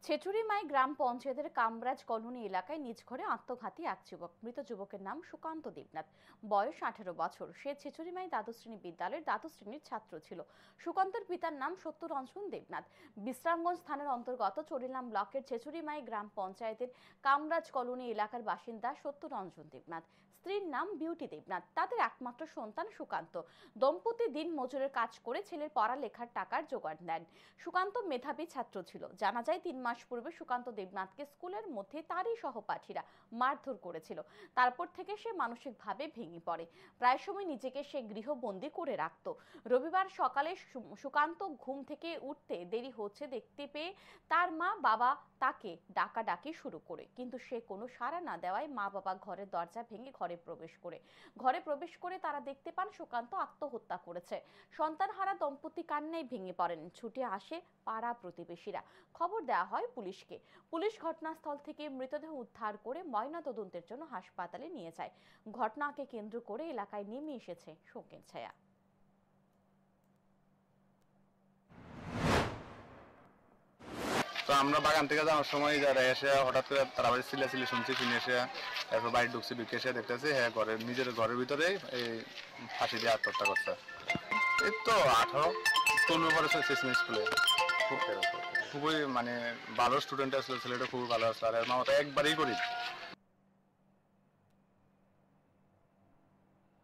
ছেচুরিমাই গ্রাম পঞ্চায়েতের কামরাজ কলোনি এলাকায় নিজ ঘরে আত্মঘাতী এক যুবক। মৃত যুবকের নাম সুকান্ত দেবনাথ, বয়স 18 বছর। সে ছেচুরিমাই দ্বাদশ শ্রেণী বিদ্যালয়ের দ্বাদশ শ্রেণীর ছাত্র ছিল। সুকান্তর পিতার নাম সত্যরঞ্জন দেবনাথ। বিশ্রামগঞ্জ থানার অন্তর্গত চরিলাম ব্লকের ছেচুরিমাই গ্রাম পঞ্চায়েতের কামরাজ কলোনি এলাকার বাসিন্দা সত্যরঞ্জন দেবনাথ। স্ত্রীর নাম বিউটি দেবনাথ। তাদের একমাত্র সন্তান সুকান্ত। দম্পতি দিন মজুরের কাজ করে ছেলের পড়ালেখার টাকার জোগাড় দেন। সুকান্ত মেধাবী ছাত্র ছিল। জানা যায় 3 মাস পূর্বে সুকান্ত দেবনাথকে স্কুলের মধ্যে তারই সহপাঠীরা মারধর করেছিল। তারপর থেকে সে মানসিকভাবে ভেঙে পড়ে। প্রায় সময় নিজেকে সে গৃহবন্দী করে রাখত। রবিবার সকালে সুকান্ত ঘুম থেকে উঠতে দেরি হচ্ছে দেখতে পেয়ে তার মা বাবা তাকে ডাকাডাকি শুরু করে, কিন্তু সে কোনো সাড়া না দেওয়ায় মা বাবা ঘরের দরজা ভেঙে ঘরে প্রবেশ করে তারা দেখতে পান সুকান্ত আত্মহত্যা করেছে। সন্তানহারা দম্পতি কান্নায় ভেঙে পড়েন। ছুটে আসে পাড়া প্রতিবেশীরা। খবর দেওয়া হয় পুলিশকে। পুলিশ ঘটনাস্থল থেকে মৃতদেহ উদ্ধার করে ময়নাতদন্তের জন্য হাসপাতালে নিয়ে যায়। ঘটনাকে কেন্দ্র করে এলাকায় নেমে এসেছে শোকের ছায়া। তো আমরা বাগান থেকে যাওয়ার সময় যারা এসে হঠাৎ করে তারা বাড়ি চিল্লাচিল্লি শুনছি, শুনে এসে তারপর বাড়ি ঢুকছি, ঢুকে এসে দেখতেছি হ্যাঁ নিজের ঘরের ভিতরে এই ফাঁসি দিয়ে আত্মহত্যা করছে। এই তো 18-15 পরে স্কুলে খুবই মানে ভালো স্টুডেন্ট আসলে, ছেলেটা খুবই ভালো আসলো। আর মামাটা একবারই করি